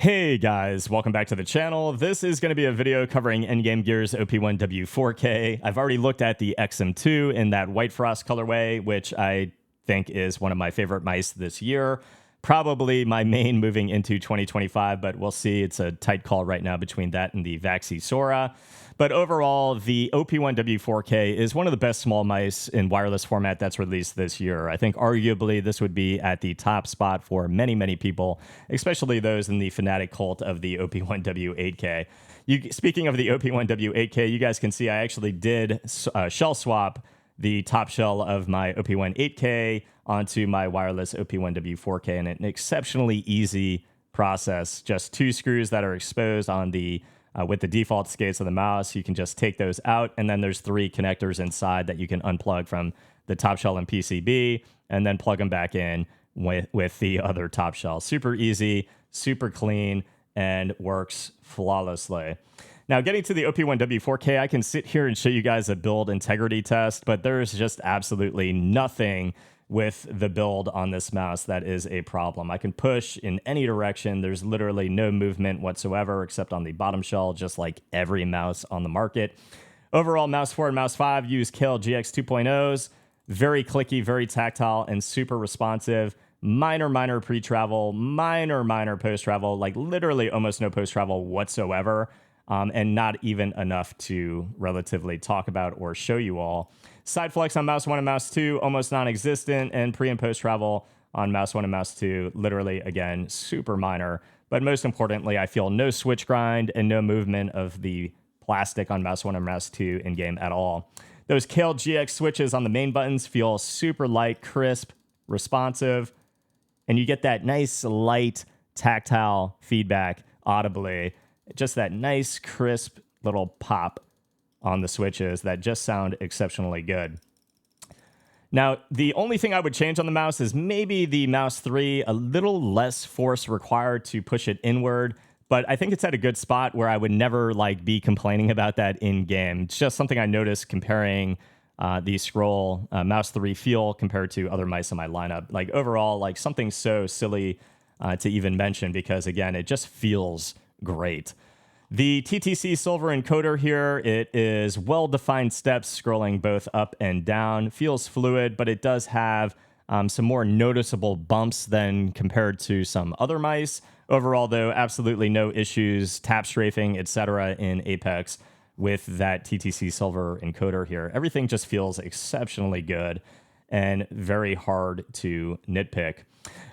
Hey guys, welcome back to the channel. This is going to be a video covering Endgame Gear's OP1w 4K. I've already looked at the XM2 in that White Frost colorway, which I think is one of my favorite mice this year. Probably my main moving into 2025, but we'll see. It's a tight call right now between that and the Vaxi Sora. But overall, the OP1w 4K is one of the best small mice in wireless format that's released this year. I think arguably this would be at the top spot for many, many people, especially those in the fanatic cult of the OP1w 8K. Speaking of the OP1w 8K, you guys can see I actually did shell swap the top shell of my OP1 8K onto my wireless OP1w 4K in an exceptionally easy process. Just two screws that are exposed on the with the default skates of the mouse. You can just take those out, and then there's three connectors inside that you can unplug from the top shell and PCB, and then plug them back in with the other top shell. Super easy, super clean, and works flawlessly. Now, getting to the OP1w 4K, I can sit here and show you guys a build integrity test, but there's just absolutely nothing with the build on this mouse that is a problem. I can push in any direction. There's literally no movement whatsoever except on the bottom shell, just like every mouse on the market. Overall, mouse 4 and mouse 5 use Kale GX 2.0s. Very clicky, very tactile, and super responsive. Minor pre-travel, minor post-travel, like literally almost no post-travel whatsoever. And not even enough to relatively talk about or show you all. Side flex on mouse 1 and mouse 2, almost non-existent, and pre and post travel on mouse 1 and mouse 2, literally, again, super minor. But most importantly, I feel no switch grind and no movement of the plastic on mouse 1 and mouse 2 in-game at all. Those Kale GX switches on the main buttons feel super light, crisp, responsive, and you get that nice, light, tactile feedback audibly. Just that nice, crisp little pop on the switches that just sound exceptionally good. Now, the only thing I would change on the mouse is maybe the mouse 3, a little less force required to push it inward, but I think it's at a good spot where I would never be complaining about that in game. It's just something I noticed comparing the scroll mouse 3 feel compared to other mice in my lineup. Overall, something so silly to even mention because, again, it just feels great. The TTC Silver encoder here, it is well-defined steps scrolling both up and down. Feels fluid, but it does have some more noticeable bumps than compared to some other mice. Overall, though, absolutely no issues, tap strafing, etc. in Apex with that TTC Silver encoder here. Everything just feels exceptionally good and very hard to nitpick.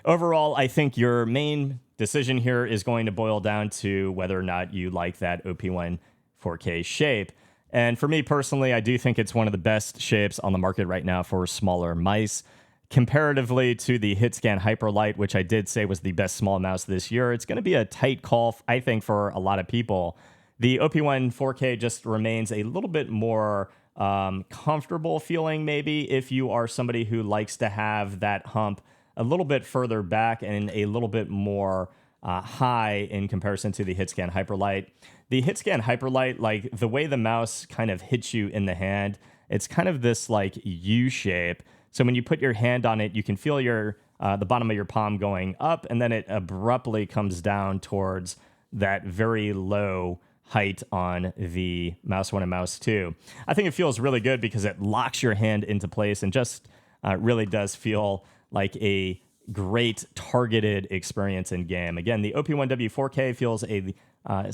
Overall, I think your main decision here is going to boil down to whether or not you like that OP1 4K shape. And for me personally, I do think it's one of the best shapes on the market right now for smaller mice. Comparatively to the HitScan Hyperlight, which I did say was the best small mouse this year, it's going to be a tight call, I think, for a lot of people. The OP1 4K just remains a little bit more comfortable feeling, maybe, if you are somebody who likes to have that hump a little bit further back and a little bit more high in comparison to the HitScan Hyperlight. The HitScan Hyperlight, the way the mouse kind of hits you in the hand, it's kind of this U shape. So when you put your hand on it, you can feel the bottom of your palm going up, and then it abruptly comes down towards that very low height on the mouse 1 and mouse 2. I think it feels really good because it locks your hand into place and just really does feel like a great targeted experience in game. Again, the OP1w 4K feels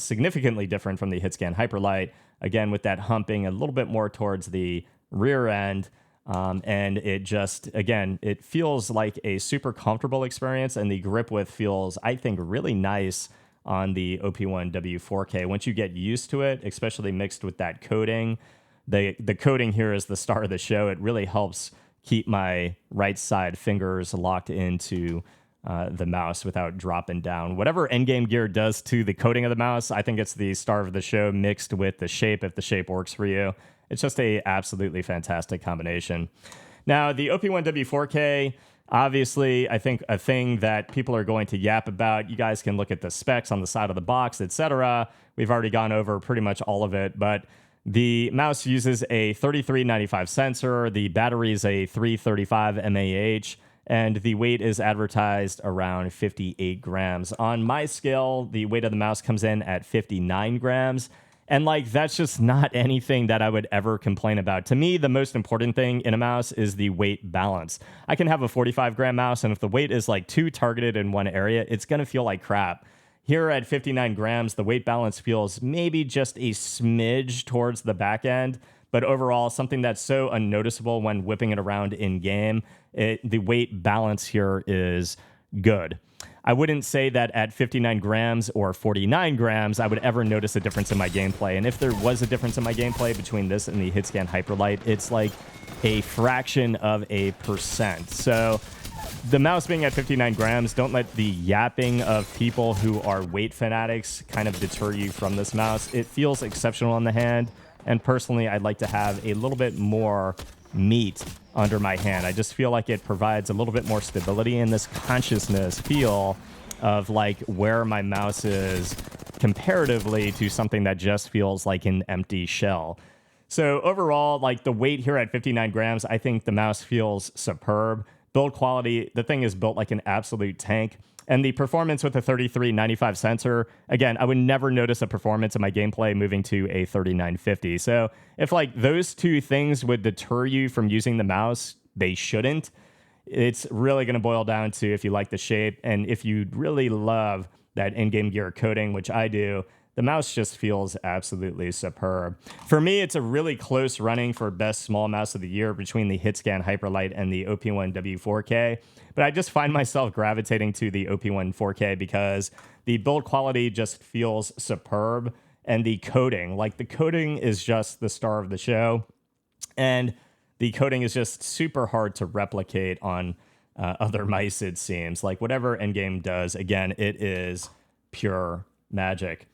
significantly different from the HitScan Hyperlight. Again, with that humping a little bit more towards the rear end. And it just, again, it feels like a super comfortable experience, and the grip width feels, I think, really nice on the OP1w 4K. Once you get used to it, especially mixed with that coating, the coating here is the star of the show. It really helps keep my right side fingers locked into the mouse without dropping down. Whatever Endgame gear does to the coating of the mouse, I think it's the star of the show mixed with the shape, if the shape works for you. It's just a absolutely fantastic combination. Now, the OP1w 4K, obviously, I think a thing that people are going to yap about. You guys can look at the specs on the side of the box, etc. We've already gone over pretty much all of it, but the mouse uses a 3395 sensor. The battery is a 335 mAh. and the weight is advertised around 58 grams. On my scale, the weight of the mouse comes in at 59 grams. And like, that's just not anything that I would ever complain about. To me, the most important thing in a mouse is the weight balance. I can have a 45-gram mouse, and if the weight is like too targeted in one area, it's going to feel like crap. Here at 59 grams, the weight balance feels maybe just a smidge towards the back end, but overall, something that's so unnoticeable when whipping it around in game. The weight balance here is good. I wouldn't say that at 59 grams or 49 grams, I would ever notice a difference in my gameplay. And if there was a difference in my gameplay between this and the Hitscan Hyperlight, it's like a fraction of a percent. So the mouse being at 59 grams, don't let the yapping of people who are weight fanatics kind of deter you from this mouse. It feels exceptional in the hand. And personally, I'd like to have a little bit more meat under my hand. I just feel like it provides a little bit more stability in this consciousness feel of like where my mouse is comparatively to something that just feels like an empty shell. So overall, like the weight here at 59 grams, I think the mouse feels superb. Build quality, the thing is built like an absolute tank. And the performance with a 3395 sensor, again, I would never notice a performance in my gameplay moving to a 3950. So if like those two things would deter you from using the mouse, they shouldn't. It's really going to boil down to if you like the shape and if you really love that in-game gear coating, which I do. The mouse just feels absolutely superb. For me, it's a really close running for best small mouse of the year between the Hitscan Hyperlight and the OP1w 4K. But I just find myself gravitating to the OP1 4K because the build quality just feels superb. And the coating, like the coating is just the star of the show. And the coating is just super hard to replicate on other mice, it seems. Like whatever Endgame does, again, it is pure magic.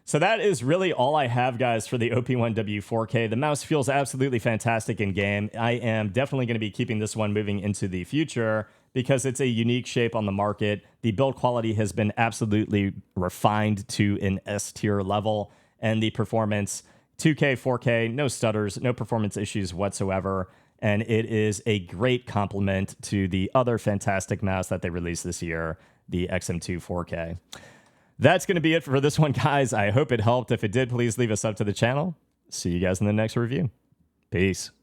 So that is really all I have, guys, for the OP1w 4K. The mouse feels absolutely fantastic in game. I am definitely going to be keeping this one moving into the future because it's a unique shape on the market. The build quality has been absolutely refined to an S tier level, and the performance, 2K, 4K, no stutters, no performance issues whatsoever. And it is a great complement to the other fantastic mouse that they released this year, the XM2 4K. That's going to be it for this one, guys. I hope it helped. If it did, please leave a sub to the channel. See you guys in the next review. Peace.